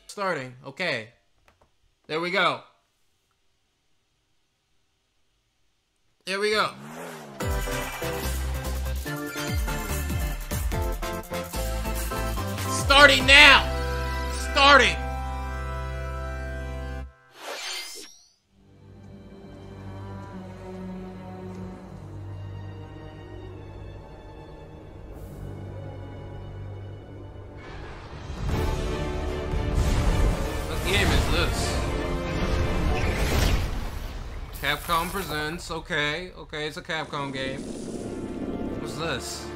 Starting. Okay. There we go. There we go. Starting now. Starting. Capcom presents. Okay, it's a Capcom game. What's this?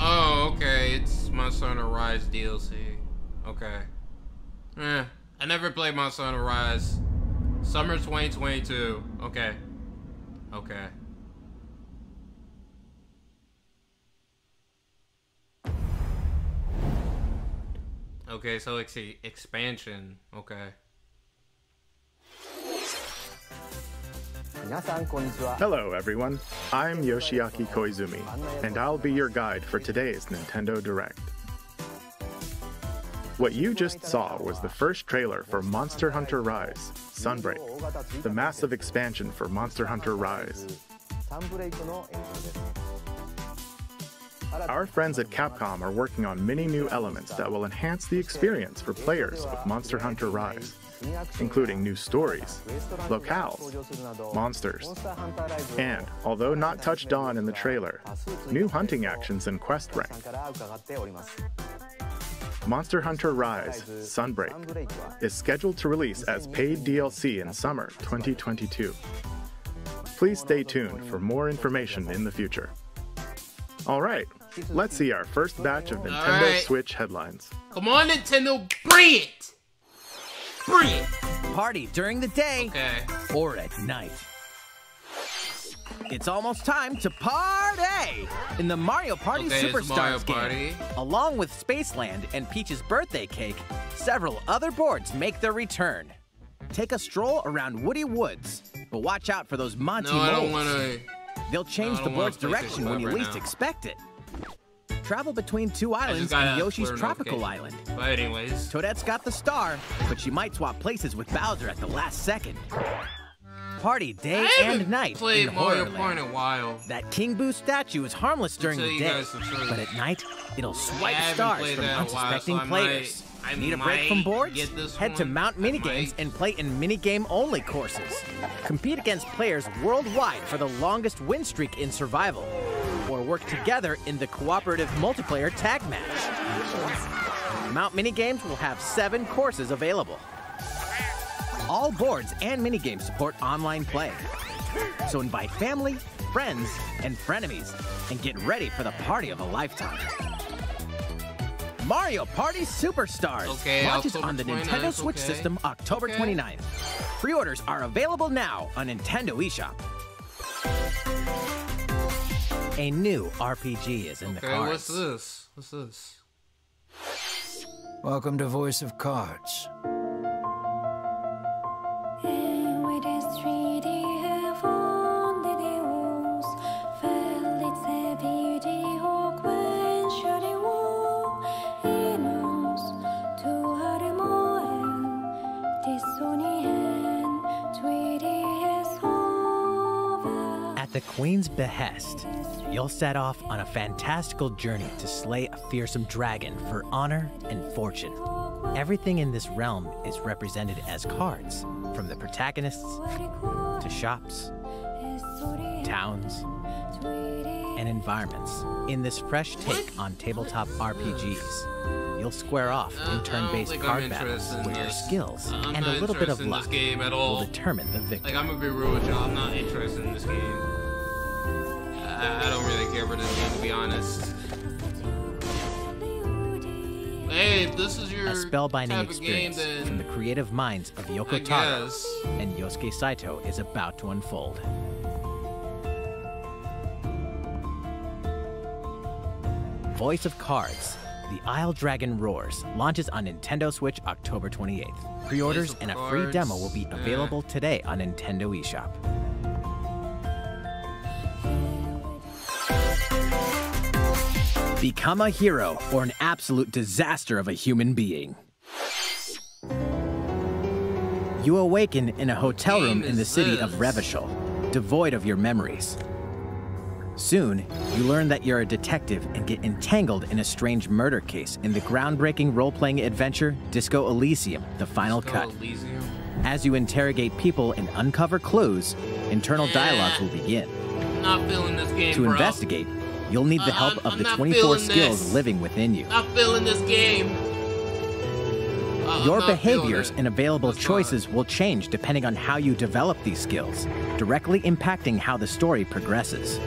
Oh, okay, it's Monster Hunter Rise DLC. Okay. I never played Monster Hunter Rise. Summer 2022. Okay. Okay. Okay, so it's the expansion. Okay. Hello everyone, I'm Yoshiaki Koizumi, and I'll be your guide for today's Nintendo Direct. What you just saw was the first trailer for Monster Hunter Rise, Sunbreak, the massive expansion for Monster Hunter Rise. Our friends at Capcom are working on many new elements that will enhance the experience for players of Monster Hunter Rise, including new stories, locales, monsters, and, although not touched on in the trailer, new hunting actions and quest rank. Monster Hunter Rise, Sunbreak, is scheduled to release as paid DLC in summer 2022. Please stay tuned for more information in the future. Alright, let's see our first batch of Nintendo Switch headlines. Come on, Nintendo, bring it! Bring it! Party during the day or at night. It's almost time to party in the Mario Party Superstars game. Along with Spaceland and Peach's birthday cake, several other boards make their return. Take a stroll around Woody Woods, but watch out for those Monty moles. They'll change the board's direction when you least expect it. Travel between two islands and Yoshi's tropical island. But anyways, Toadette's got the star, but she might swap places with Bowser at the last second. Party day and night in Horrorland. In a while. That King Boo statue is harmless during the day, but at night, it'll swipe stars from unsuspecting players. Need a break from boards? Head to Mount Minigames and play in minigame-only courses. Compete against players worldwide for the longest win streak in survival, or work together in the cooperative multiplayer tag match. Mount Minigames will have 7 courses available. All boards and minigames support online play. So invite family, friends, and frenemies, and get ready for the party of a lifetime. Mario Party Superstars launches on the Nintendo Switch system October 29th. Pre-orders are available now on Nintendo eShop. A new RPG is in the cards. What's this? What's this? Welcome to Voice of Cards. At the Queen's behest, you'll set off on a fantastical journey to slay a fearsome dragon for honor and fortune. Everything in this realm is represented as cards, from the protagonists to shops, towns, and environments. In this fresh take on tabletop RPGs, you'll square off in turn-based card battles where your skills and a little bit of luck will determine the victor. Like, I'm gonna be real with y'all, I'm not interested in this game. I don't really care for this game, to be honest. Hey, if this is your a spellbinding type of experience game, then from the creative minds of Yoko Taro and Yosuke Saito is about to unfold. Voice of Cards, The Isle Dragon Roars launches on Nintendo Switch October 28th. Pre-orders and a free demo will be available today on Nintendo eShop. Become a hero or an absolute disaster of a human being. You awaken in a hotel room in the city of Revachol, devoid of your memories. Soon, you learn that you're a detective and get entangled in a strange murder case in the groundbreaking role-playing adventure Disco Elysium: The Final Cut. As you interrogate people and uncover clues, internal dialogues will begin. Not feeling this game, to investigate, you'll need the help of the 24 skills living within you. Not feeling this game. Your behaviors and available choices will change depending on how you develop these skills, directly impacting how the story progresses.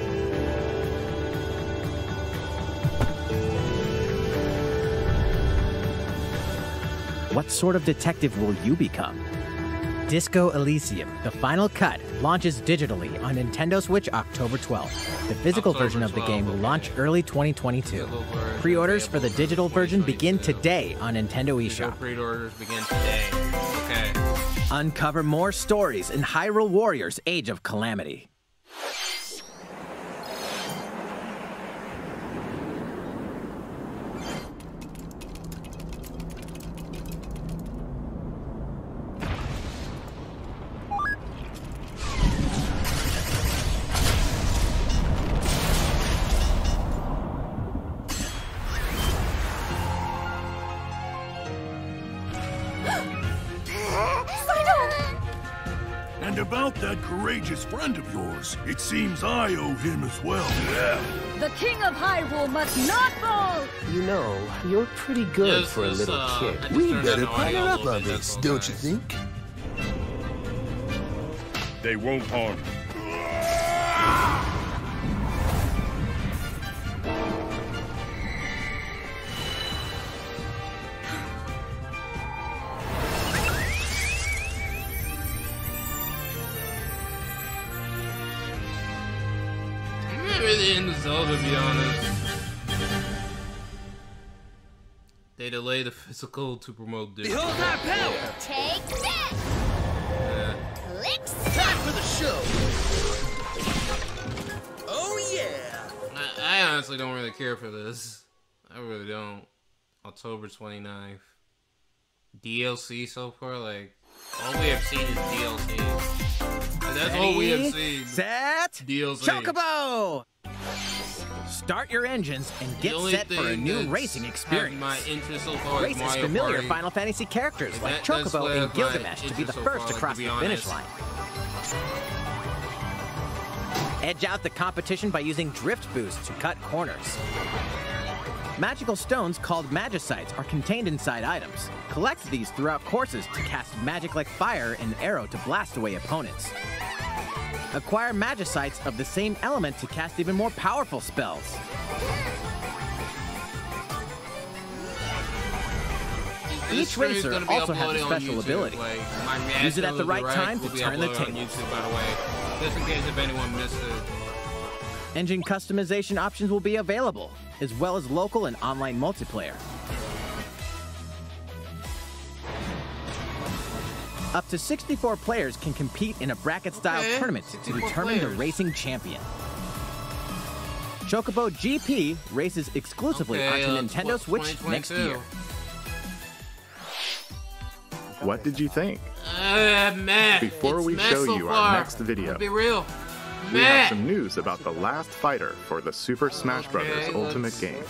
What sort of detective will you become? Disco Elysium: The Final Cut launches digitally on Nintendo Switch October 12th. The physical version of the game will launch early 2022. Pre-orders for the digital version begin today on Nintendo eShop. Pre-orders begin today. Okay. Uncover more stories in Hyrule Warriors: Age of Calamity. And about that courageous friend of yours, it seems I owe him as well. Yeah. The King of Hyrule must not fall! You know, you're pretty good for a little kid. We better partner up on this, don't you think? They won't harm you. Really into Zelda, to be honest. They delay the physical to promote this. Behold our power! Take that! Click time for the show! Oh yeah! I honestly don't really care for this. I really don't. October 29th. DLC so far, like, all we have seen is DLC. And that's all we have seen. Set! DLC. Chocobo! Start your engines and get set for a new racing experience. My interest so far Race as familiar Final Fantasy characters like Chocobo and Gilgamesh to be the first to cross the finish line. Edge out the competition by using drift boosts to cut corners. Magical stones called Magicites are contained inside items. Collect these throughout courses to cast magic like fire and arrow to blast away opponents. Acquire Magicites of the same element to cast even more powerful spells. Each racer also has a special ability. Use it at the right time to turn the tables. By the way, just in case if anyone missed it. Engine customization options will be available, as well as local and online multiplayer. Up to 64 players can compete in a bracket-style tournament to determine the racing champion. Chocobo GP races exclusively onto Nintendo Switch next year. What did you think? Before we show you our next video, be real. We have some news about the last fighter for the Super Smash Bros. Ultimate game.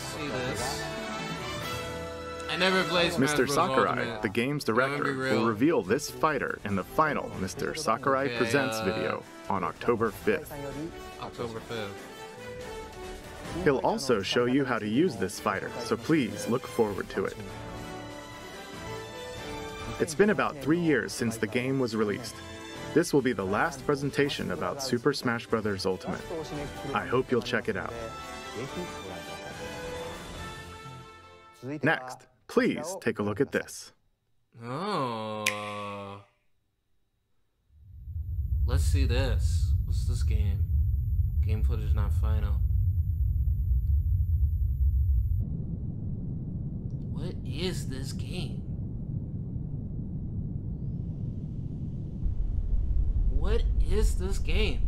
I never played Smash Mr. Bros. Sakurai, Ultimate. the game's director, will reveal this fighter in the final Mr. Sakurai Presents video on October 5th. October 5th. He'll also show you how to use this fighter, so please look forward to it. It's been about 3 years since the game was released. This will be the last presentation about Super Smash Bros. Ultimate. I hope you'll check it out. Next, please take a look at this. Oh. Let's see this. What's this game? Game footage not final. What is this game? What is this game?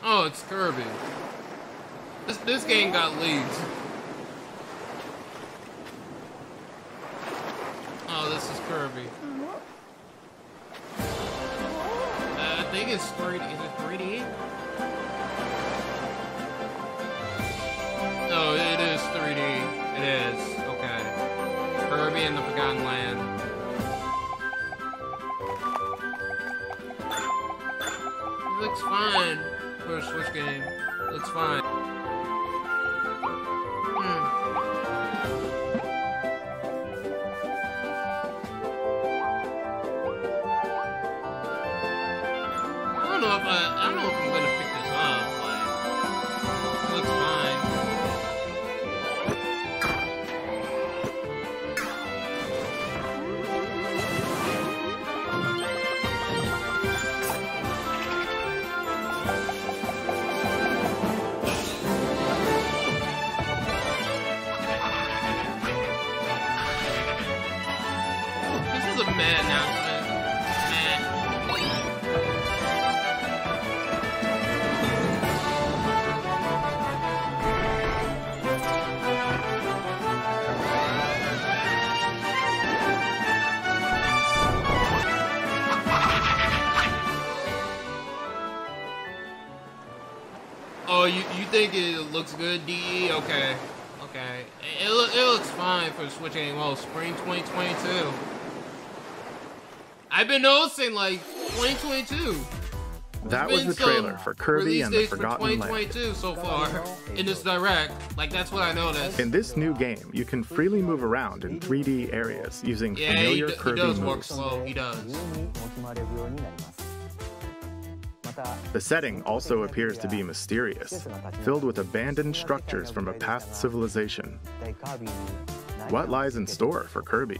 Oh, it's Kirby. This game got leaked. Oh, this is Kirby. I think it's 3D. Is it 3D? Oh, it is 3D. It is. Okay. Kirby and the Forgotten Land. It looks fine for a Switch game. It looks fine. I don't know if I'm gonna pick this up. Like, it looks fine. This is a mad announcement. Oh, you think it looks good, DE? Okay. Okay. It looks fine for the Switch game. Oh, spring 2022. I've been noticing, like, 2022. That was the trailer for Kirby and the Forgotten Land. 2022 so far in this direct. Like, that's what I noticed. In this new game, you can freely move around in 3D areas using familiar Kirby moves. He does moves. work slow. He does. The setting also appears to be mysterious, filled with abandoned structures from a past civilization. What lies in store for Kirby?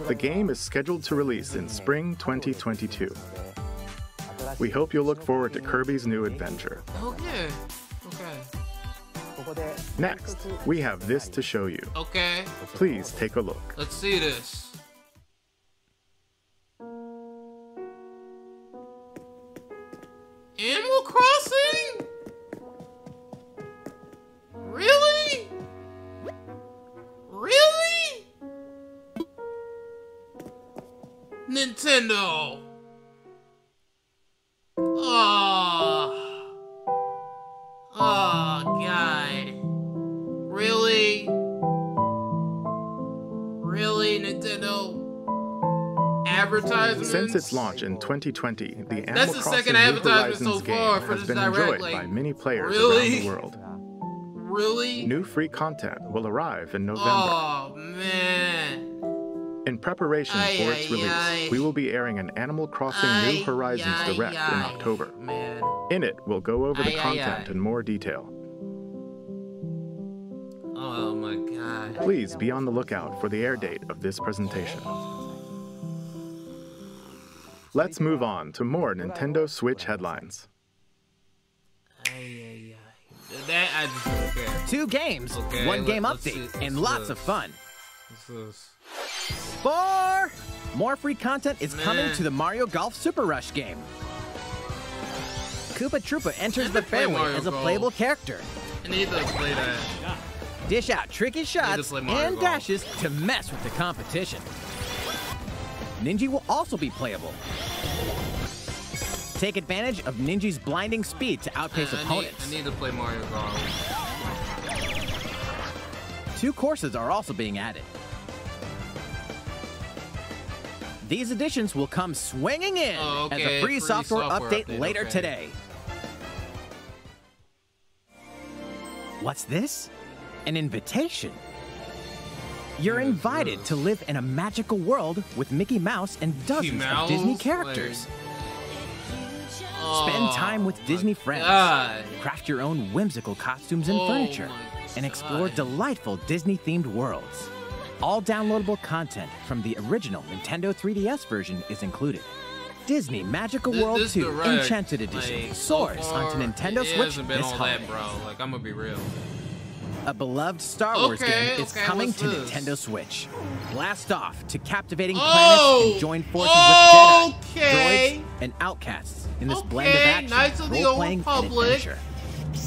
The game is scheduled to release in spring 2022. We hope you'll look forward to Kirby's new adventure. Okay. Okay. Next, we have this to show you. Okay. Please take a look. Let's see this. Animal Crossing? Really? Really? Nintendo. Oh, God. Really? Really, Nintendo? Advertisements? Since its launch in 2020, the Animal That's the Crossing second New advertisement Horizons so game far for has this been direct, enjoyed like, by many players really? around the world. Really? New free content will arrive in November. Oh, man. In preparation for its release, we will be airing an Animal Crossing New Horizons Direct in October. Man. In it, we'll go over the content in more detail. Oh my God. Please be on the lookout for the air date of this presentation. Let's move on to more Nintendo Switch headlines. That I just don't care. 2 games, 1 game update, and lots of fun. 4! More free content is coming to the Mario Golf Super Rush game. Koopa Troopa enters the fairway as a playable character. I need to play that. Dish out tricky shots and dashes to mess with the competition. Ninja will also be playable. Take advantage of Ninja's blinding speed to outpace opponents. I need to play Mario Golf. 2 courses are also being added. These additions will come swinging in as a free software update later today. What's this? An invitation. You're invited to live in a magical world with Mickey Mouse and dozens of Disney characters. Spend time with Disney friends. Craft your own whimsical costumes and furniture. and explore delightful Disney-themed worlds. All downloadable content from the original Nintendo 3DS version is included. Disney Magical World 2 Enchanted Edition soars onto Nintendo Switch this holiday. Like, I'm gonna be real. A beloved Star Wars game is coming to Nintendo Switch. Blast off to captivating planets and join forces with Jedi, droids, and outcasts in this blend of action, role-playing, and adventure.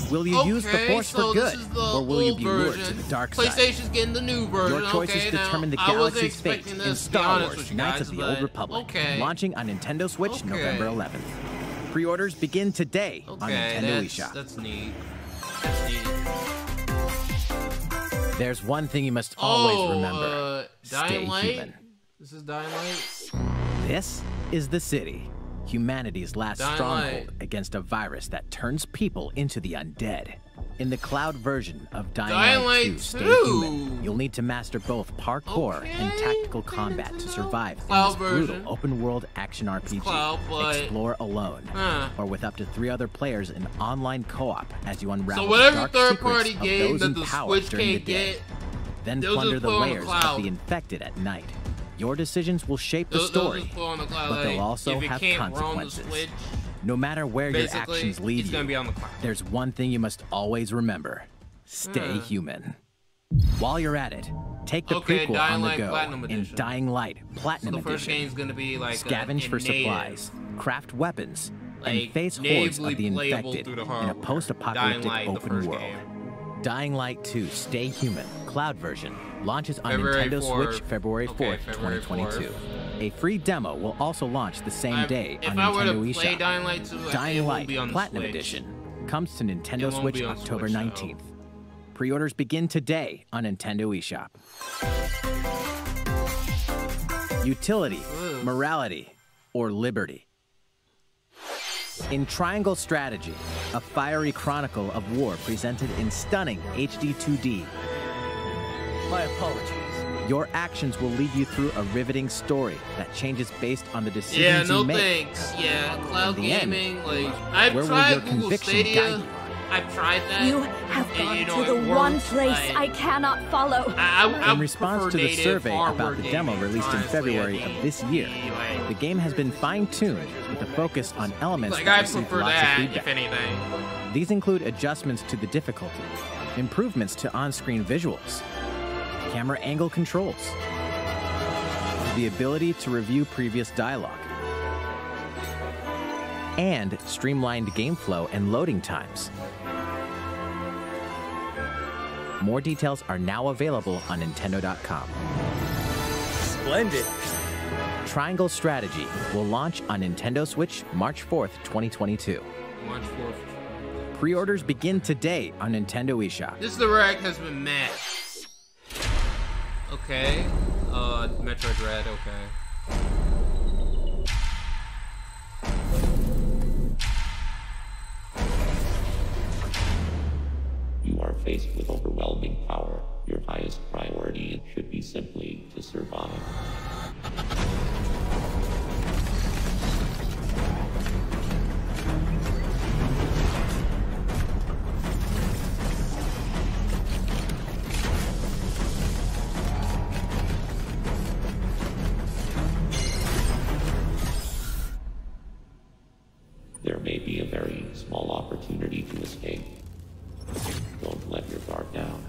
Will you use the Force for good, or will you be lured to the dark side? PlayStation's getting the new version. Your choices determine the galaxy's fate in Star Wars Knights of the Old Republic, launching on Nintendo Switch November 11th. Pre-orders begin today on Nintendo eShop. That's neat. That's neat. There's one thing you must always remember. Stay human. This is Dying Light? This is the city. Humanity's last stronghold against a virus that turns people into the undead. In the cloud version of Dying Light 2, Stay Human, you'll need to master both parkour and tactical combat to survive in this brutal open-world action RPG. Explore alone, or with up to 3 other players in online co-op as you unravel the dark secrets of those in power during the day. Then plunder the layers of the infected at night. Your decisions will shape the story, but they'll also have consequences. No matter where your actions lead you, there's one thing you must always remember. Stay human. While you're at it, take the prequel on the go in Dying Light Platinum Edition. Scavenge for supplies, craft weapons, and face hordes of the infected in a post-apocalyptic open world. Dying Light 2 Stay Human Cloud version launches on Nintendo Switch February 4th, 2022. A free demo will also launch the same day on Nintendo eShop. Dying Light Platinum Edition comes to Nintendo Switch October 19th. Pre-orders begin today on Nintendo eShop. Utility, morality, or liberty. In Triangle Strategy, a fiery chronicle of war presented in stunning HD 2D. My apologies. Your actions will lead you through a riveting story that changes based on the decisions you make. Yeah, cloud gaming. Like, I've tried Google Stadia. I've tried that. You have gone to the one place I cannot follow. In response to the survey about the demo released in February of this year, the game has been fine-tuned with a focus on elements that receive lots of feedback. If anything. These include adjustments to the difficulty, improvements to on-screen visuals, camera angle controls, the ability to review previous dialogue, and streamlined game flow and loading times. More details are now available on Nintendo.com. Splendid. Triangle Strategy will launch on Nintendo Switch March 4th, 2022. March 4th. Pre-orders begin today on Nintendo eShop. This direct has been met. Okay. Metroid Dread, okay. You are faced with overwhelming power. Your highest priority should be simply to survive. There may be a very small opportunity to escape. Don't let your guard down.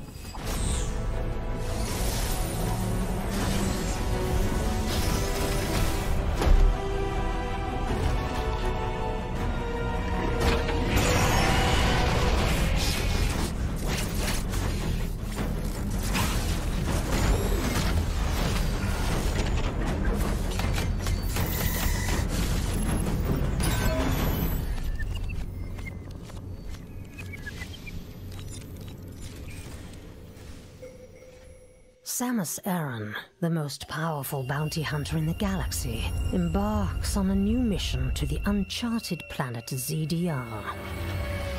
Samus Aran, the most powerful bounty hunter in the galaxy, embarks on a new mission to the uncharted planet ZDR.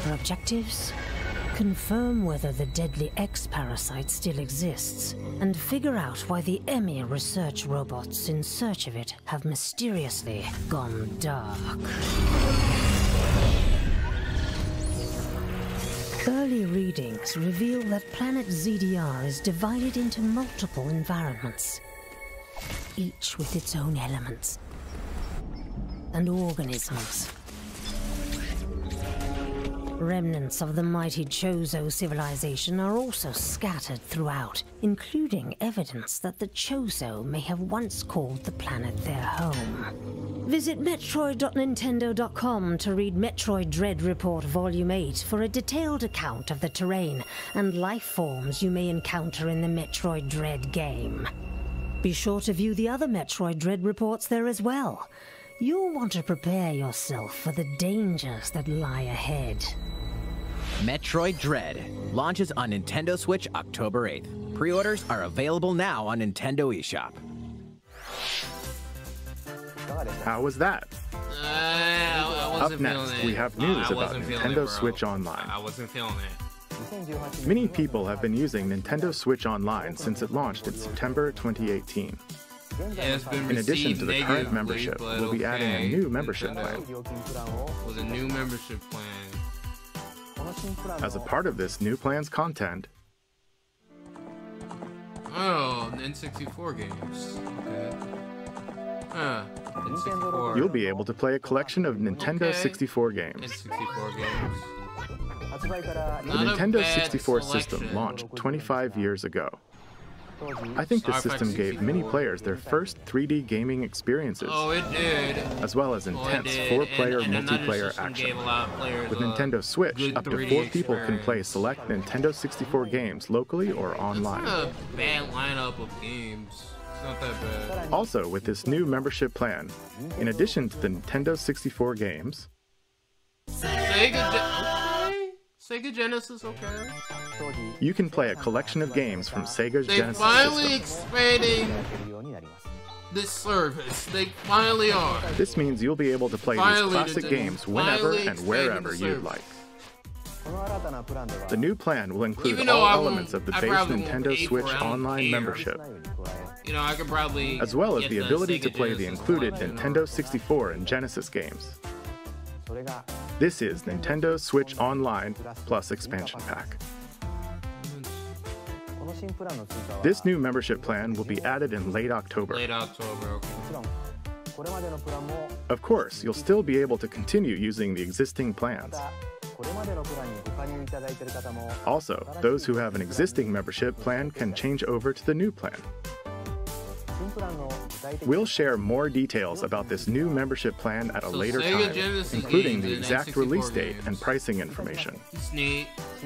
Her objectives? Confirm whether the deadly X-parasite still exists, and figure out why the EMI research robots in search of it have mysteriously gone dark. Early readings reveal that planet ZDR is divided into multiple environments, each with its own elements and organisms. Remnants of the mighty Chozo civilization are also scattered throughout, including evidence that the Chozo may have once called the planet their home. Visit Metroid.Nintendo.com to read Metroid Dread Report Volume 8 for a detailed account of the terrain and life forms you may encounter in the Metroid Dread game. Be sure to view the other Metroid Dread reports there as well. You'll want to prepare yourself for the dangers that lie ahead. Metroid Dread launches on Nintendo Switch October 8th. Pre-orders are available now on Nintendo eShop. How was that? Up next, we have news about Nintendo Switch Online. I wasn't feeling it. Many people have been using Nintendo Switch Online since it launched in September 2018. In addition to the current membership, we'll be adding a new membership plan. With a new membership plan. As a part of this new plan's content, oh, N64 games. Okay. N64. You'll be able to play a collection of Nintendo 64 games. N64 games. The Nintendo 64 system launched 25 years ago. I think the system gave many players their first 3D gaming experiences. Oh, it did. As well as intense 4-player multiplayer action. With Nintendo Switch, up to 4 people can play select Nintendo 64 games locally or online. It's not a bad lineup of games. It's not that bad. Also, with this new membership plan, in addition to the Nintendo 64 games, Sega Genesis, okay. You can play a collection of games from Sega's Genesis finally system. expanding this service. They finally are. This means you'll be able to play these classic games whenever and wherever you'd like. The new plan will include all elements of the base Nintendo Switch Online membership, You know, I could probably as well as the ability to play the Genesis included Nintendo 64 and Genesis games. This is Nintendo Switch Online plus Expansion Pack. This new membership plan will be added in late October. Late October, okay. Of course, you'll still be able to continue using the existing plans. Also, those who have an existing membership plan can change over to the new plan. We'll share more details about this new membership plan at a later time, including the exact release date and pricing information.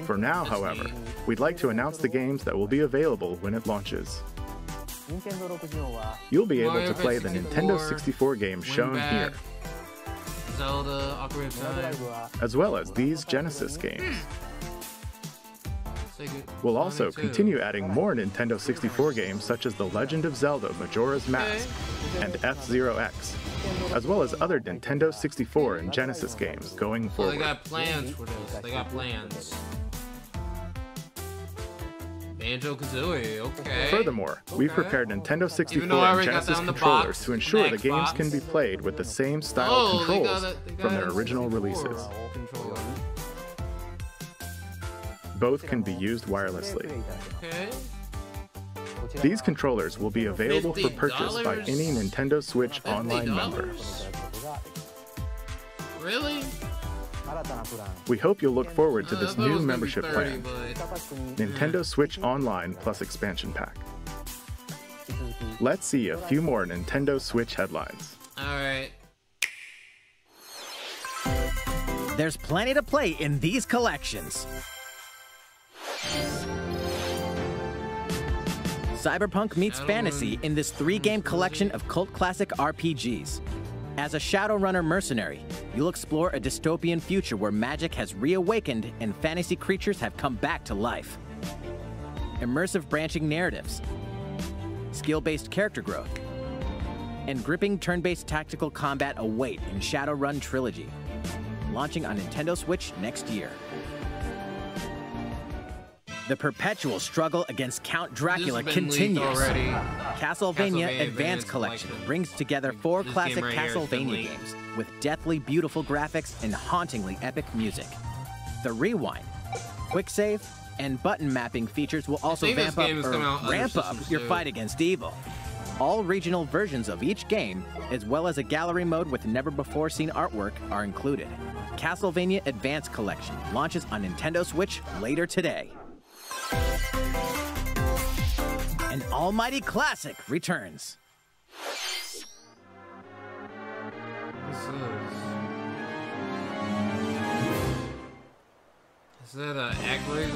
For now, however, we'd like to announce the games that will be available when it launches. You'll be able to play the Nintendo 64 games shown here, Zelda, Ocarina of Time, as well as these Genesis games. We'll also continue adding more Nintendo 64 games such as The Legend of Zelda Majora's Mask and F-Zero X, as well as other Nintendo 64 and Genesis games going forward. They got plans for this. They got plans. Banjo-Kazooie, okay. Furthermore, we've prepared Nintendo 64 and Genesis controllers to ensure the games can be played with the same style of controls from their original releases. Both can be used wirelessly. Okay. These controllers will be available for purchase by any Nintendo Switch Online member. Really? We hope you'll look forward to this new membership plan, Nintendo Switch Online plus Expansion Pack. Let's see a few more Nintendo Switch headlines. Alright. There's plenty to play in these collections. Cyberpunk meets fantasy in this 3-game collection of cult classic RPGs. As a Shadowrunner mercenary, you'll explore a dystopian future where magic has reawakened and fantasy creatures have come back to life. Immersive branching narratives, skill-based character growth, and gripping turn-based tactical combat await in Shadowrun Trilogy, launching on Nintendo Switch next year. The perpetual struggle against Count Dracula continues. Castlevania Advance Collection brings together 4 classic Castlevania games with deathly beautiful graphics and hauntingly epic music. The Rewind quick save, and button mapping features will also ramp up your fight against evil. All regional versions of each game, as well as a gallery mode with never-before-seen artwork, are included. Castlevania Advance Collection launches on Nintendo Switch later today. An almighty classic returns. Is that an ActRaiser?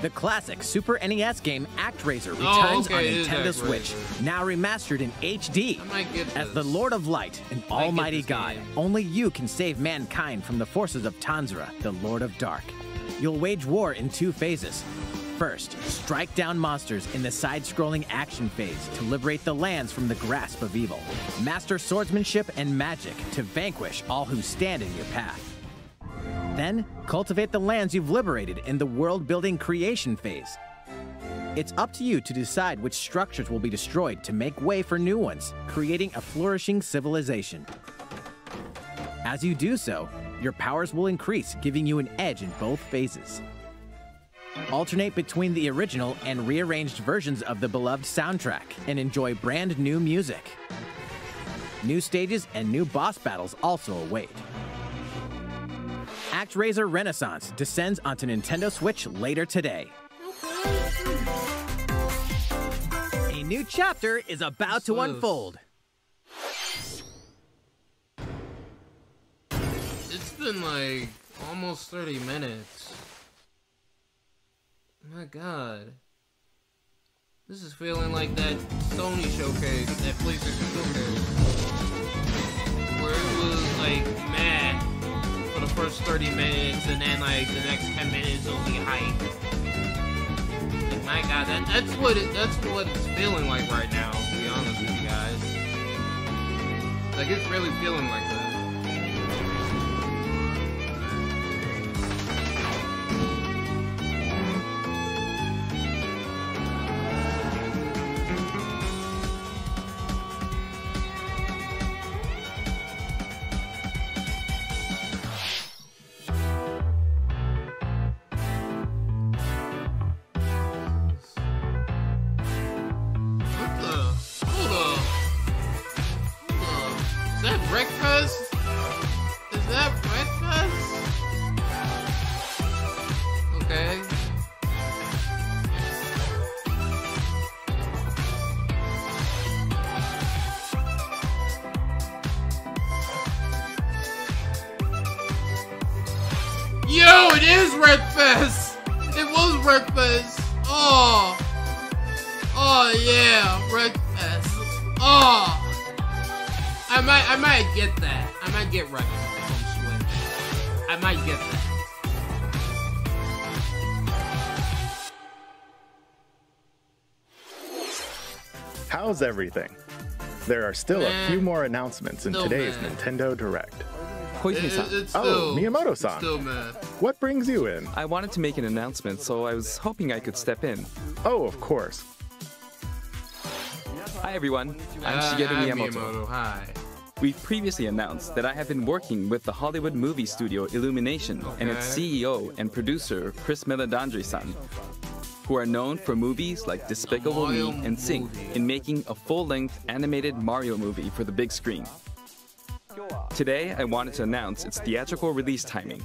The classic Super NES game ActRaiser returns on Nintendo Switch, now remastered in HD. As the Lord of Light, an almighty god, only you can save mankind from the forces of Tanzra, the Lord of Dark. You'll wage war in 2 phases. First, strike down monsters in the side-scrolling action phase to liberate the lands from the grasp of evil. Master swordsmanship and magic to vanquish all who stand in your path. Then, cultivate the lands you've liberated in the world-building creation phase. It's up to you to decide which structures will be destroyed to make way for new ones, creating a flourishing civilization. As you do so, your powers will increase, giving you an edge in both phases. Alternate between the original and rearranged versions of the beloved soundtrack and enjoy brand new music. New stages and new boss battles also await. ActRaiser Renaissance descends onto Nintendo Switch later today. A new chapter is about to unfold. It's been like almost 30 minutes. My God. This is feeling like that Sony showcase, that PlayStation showcase. Where it was like mad for the first 30 minutes and then like the next 10 minutes will be hype. Like my God, that's what it's feeling like right now, to be honest with you guys. Like it's really feeling like that. Yo, it is Wreckfest! It was Wreckfest! Oh! Oh yeah, Wreckfest. Oh! I might get that. I might get Wreckfest on Switch. I might get that. How's everything? There are still a few more announcements in today's Nintendo Direct. Oh, Miyamoto-san. What brings you in? I wanted to make an announcement, so I was hoping I could step in. Oh, of course. Hi, everyone. I'm Shigeru Miyamoto. Hi. We've previously announced that I have been working with the Hollywood movie studio Illumination and its CEO and producer, Chris Meledandri-san, who are known for movies like Despicable Me and Sing, in making a full-length animated Mario movie for the big screen. Today, I wanted to announce its theatrical release timing.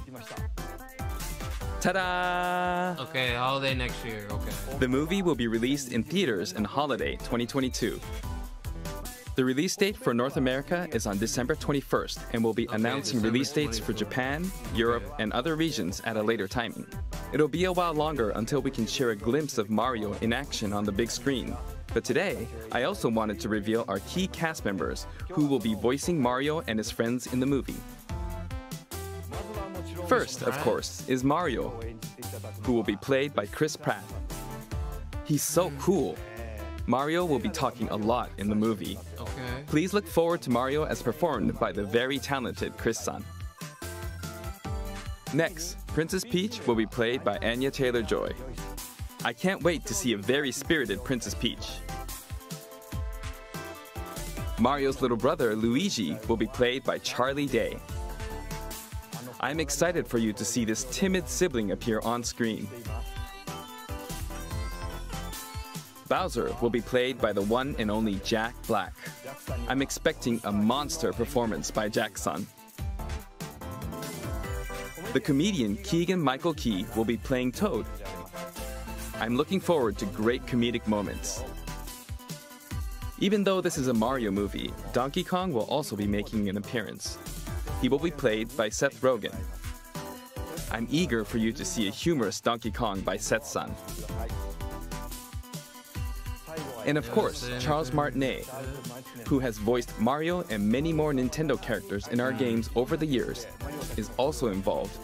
Ta-da! Okay, holiday next year, okay. The movie will be released in theaters in holiday 2022. The release date for North America is on December 21st, and we'll be announcing release dates for Japan, Europe, and other regions at a later timing. It'll be a while longer until we can share a glimpse of Mario in action on the big screen. But today, I also wanted to reveal our key cast members who will be voicing Mario and his friends in the movie. First, of course, is Mario, who will be played by Chris Pratt. He's so cool. Mario will be talking a lot in the movie. Okay. Please look forward to Mario as performed by the very talented Chris-san. Next, Princess Peach will be played by Anya Taylor-Joy. I can't wait to see a very spirited Princess Peach. Mario's little brother, Luigi, will be played by Charlie Day. I'm excited for you to see this timid sibling appear on screen. Bowser will be played by the one and only Jack Black. I'm expecting a monster performance by Cason. The comedian Keegan-Michael Key will be playing Toad. I'm looking forward to great comedic moments. Even though this is a Mario movie, Donkey Kong will also be making an appearance. He will be played by Seth Rogen. I'm eager for you to see a humorous Donkey Kong by Seth's son. And of course, Charles Martinet, who has voiced Mario and many more Nintendo characters in our games over the years, is also involved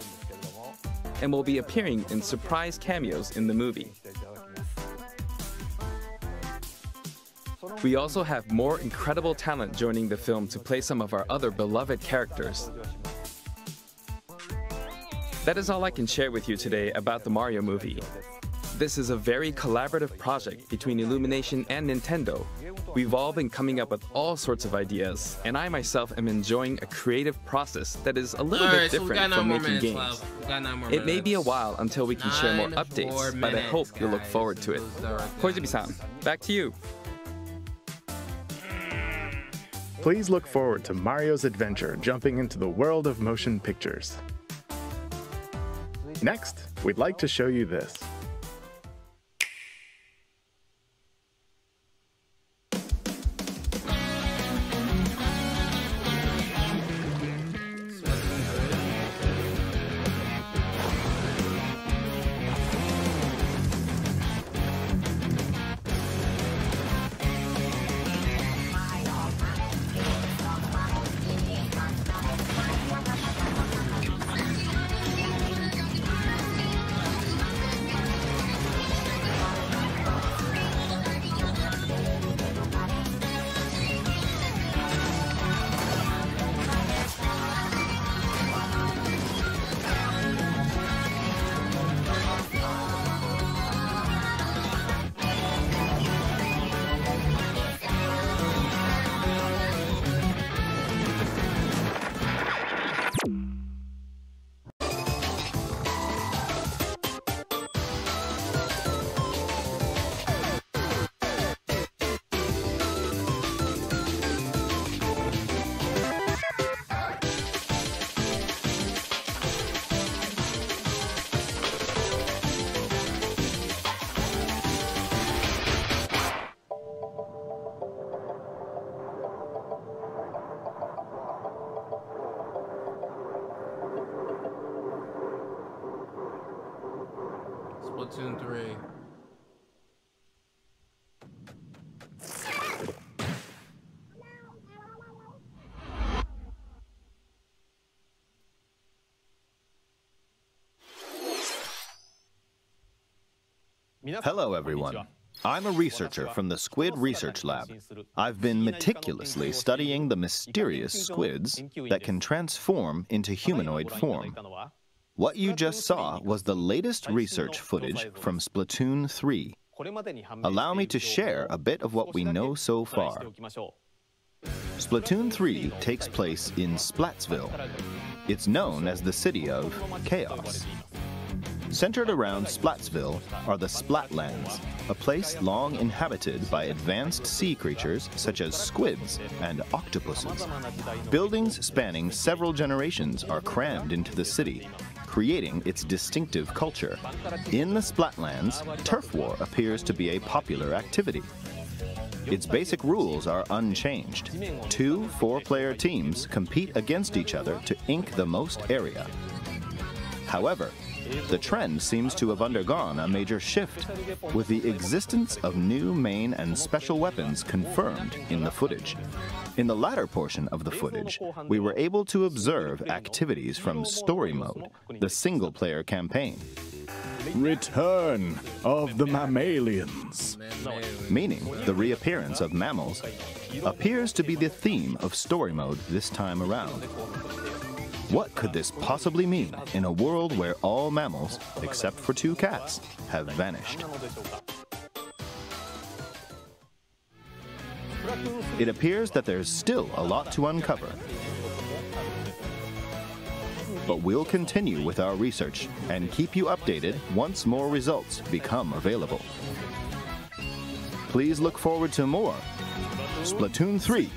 and will be appearing in surprise cameos in the movie. We also have more incredible talent joining the film to play some of our other beloved characters. That is all I can share with you today about the Mario movie. This is a very collaborative project between Illumination and Nintendo. We've all been coming up with all sorts of ideas, and I myself am enjoying a creative process that is a little bit different from making games. It may be a while until we can share more updates, but I hope you'll look forward to it. Koizumi-san, back to you. Please look forward to Mario's adventure jumping into the world of motion pictures. Next, we'd like to show you this. Splatoon 3. Hello, everyone. I'm a researcher from the Squid Research Lab. I've been meticulously studying the mysterious squids that can transform into humanoid form. What you just saw was the latest research footage from Splatoon 3. Allow me to share a bit of what we know so far. Splatoon 3 takes place in Splatsville. It's known as the city of chaos. Centered around Splatsville are the Splatlands, a place long inhabited by advanced sea creatures such as squids and octopuses. Buildings spanning several generations are crammed into the city, creating its distinctive culture. In the Splatlands, turf war appears to be a popular activity. Its basic rules are unchanged. 2 4-player teams compete against each other to ink the most area. However, the trend seems to have undergone a major shift, with the existence of new main and special weapons confirmed in the footage. In the latter portion of the footage, we were able to observe activities from Story Mode, the single-player campaign. Return of the mammalians. Meaning the reappearance of mammals appears to be the theme of Story Mode this time around. What could this possibly mean in a world where all mammals, except for 2 cats, have vanished? It appears that there's still a lot to uncover. but we'll continue with our research and keep you updated once more results become available. Please look forward to more Splatoon 3.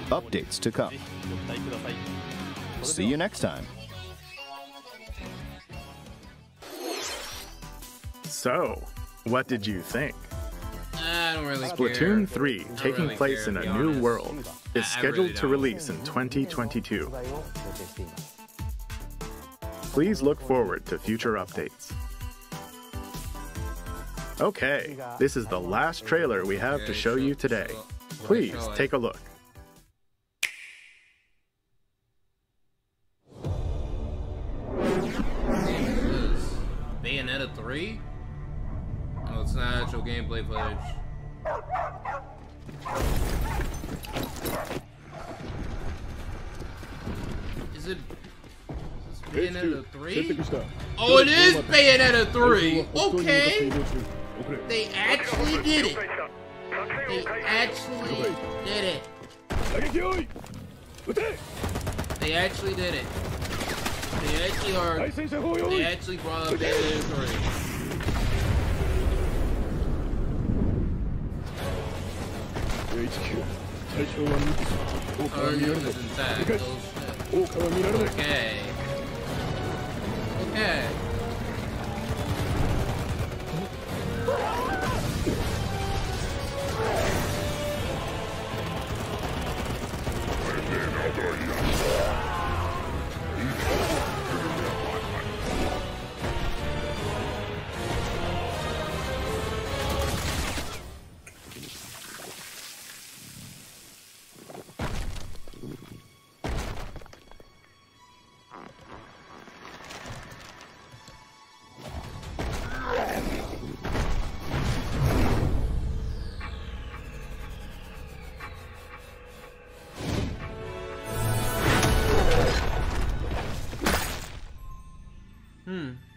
Updates to come. See you next time. So, what did you think? I don't really Splatoon care. 3, taking really place care, in to a be new honest. world, is scheduled really to don't. release in 2022. Please look forward to future updates. Okay, this is the last trailer we have to show you today. Please take a look. Bayonetta 3? Oh, it's not actual gameplay footage. Is it Bayonetta 3? Oh, it is Bayonetta 3! Okay! They actually did it! They actually did it! They actually did it! They actually are. They actually brought up Bayonetta 3. Our unit is intact. Oh shit. Okay. Okay.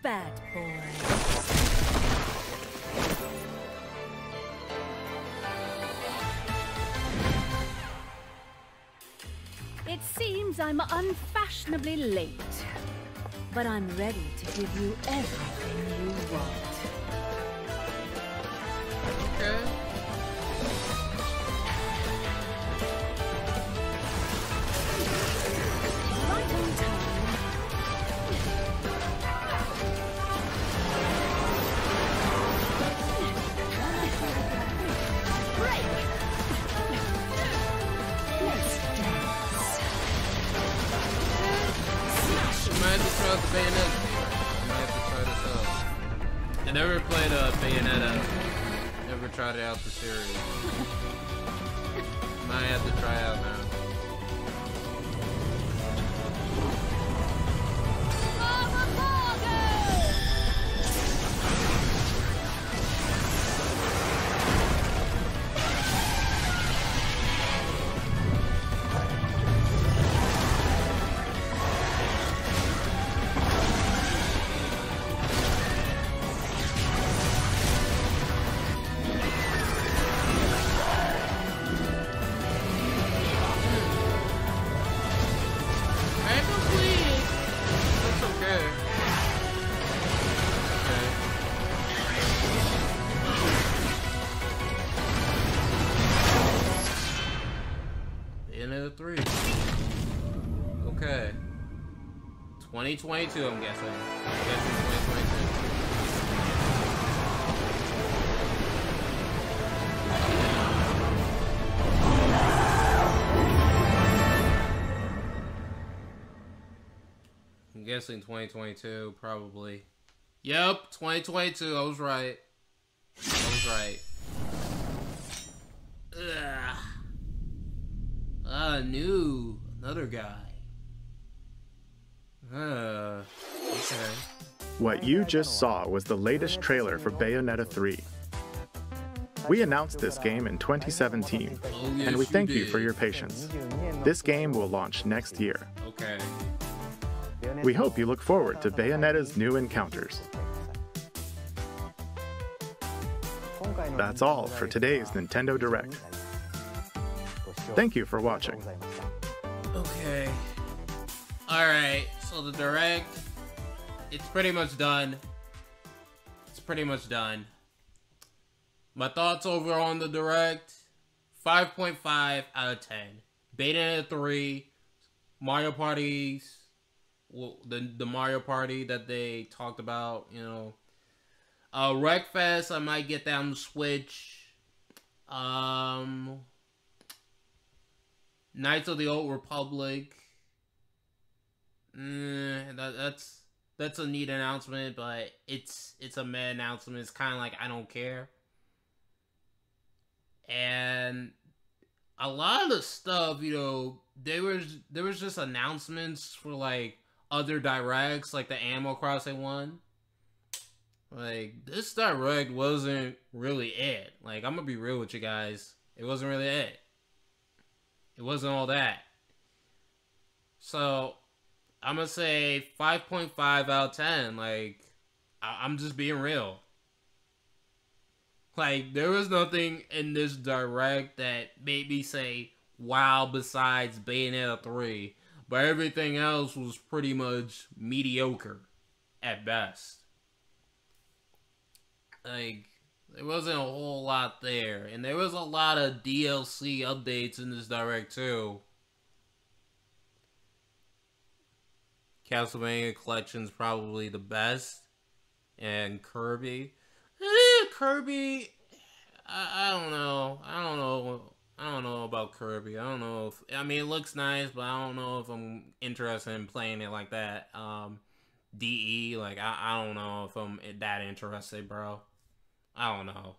Bad boy. It seems I'm unfashionably late, but I'm ready to give you everything you want. Okay. Right on time. Try out the Bayonetta. I might have to try this out. I never played Bayonetta. Never tried it out the series. Might have to try out now. Bayonetta 3. Okay. 2022, I'm guessing. I'm guessing 2022. I'm guessing 2022, probably. Yep, 2022. I was right. I was right. Ugh. New. Another guy. Okay. What you just saw was the latest trailer for Bayonetta 3. We announced this game in 2017, and we thank you for your patience. This game will launch next year. Okay. We hope you look forward to Bayonetta's new encounters. That's all for today's Nintendo Direct. Thank you for watching. Okay. Alright, so the Direct, it's pretty much done. It's pretty much done. My thoughts over on the Direct, 5.5 out of 10. Bayonetta 3, Mario Parties, well, the Mario Party that they talked about, you know. Wreckfest, I might get that on the Switch. Knights of the Old Republic. That's a neat announcement, but it's a meh announcement. It's kind of like I don't care. And a lot of the stuff, you know, there was just announcements for like other directs, like the Animal Crossing one. Like, this Direct wasn't really it. Like, I'm gonna be real with you guys. It wasn't really it. It wasn't all that. So, I'm gonna say 5.5 out of 10. Like, I'm just being real. Like, there was nothing in this Direct that made me say, wow, besides Bayonetta 3. But everything else was pretty much mediocre at best. Like, there wasn't a whole lot there. And there was a lot of DLC updates in this Direct, too. Castlevania Collection's probably the best. And Kirby. Kirby, I don't know. I don't know about Kirby. I don't know if, I mean, it looks nice, but I don't know if I'm interested in playing it like that. DE, like, I don't know if I'm that interested, bro. I don't know.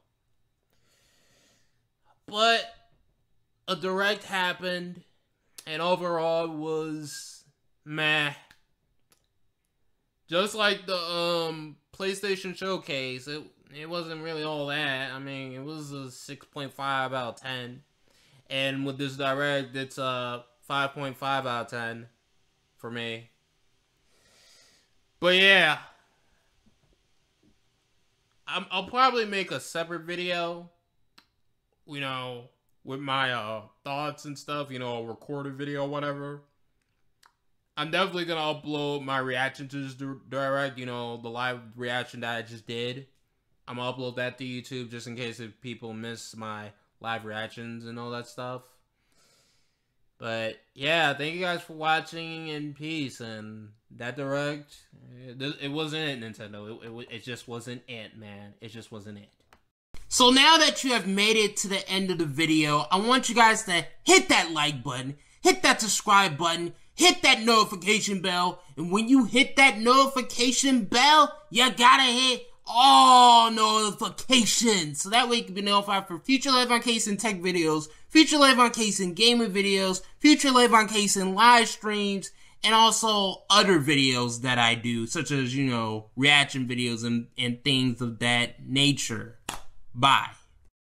But a Direct happened, and overall it was meh. Just like the PlayStation Showcase, it wasn't really all that. I mean, it was a 6.5 out of 10. And with this Direct, it's a 5.5 out of 10 for me. But yeah, I'll probably make a separate video, you know, with my thoughts and stuff, you know, a recorded video or whatever. I'm definitely going to upload my reaction to this Direct, you know, the live reaction that I just did. I'm going to upload that to YouTube just in case if people miss my live reactions and all that stuff. But yeah, thank you guys for watching, and peace. And that Direct, it wasn't it, Nintendo. It just wasn't it, man. It just wasn't it. So now that you have made it to the end of the video, I want you guys to hit that like button, hit that subscribe button, hit that notification bell, and when you hit that notification bell, you gotta hit all notifications, so that way you can be notified for future LavonCason tech videos, future LavonCason gaming videos, future LavonCason live streams, and also other videos that I do, such as, you know, reaction videos and things of that nature. Bye.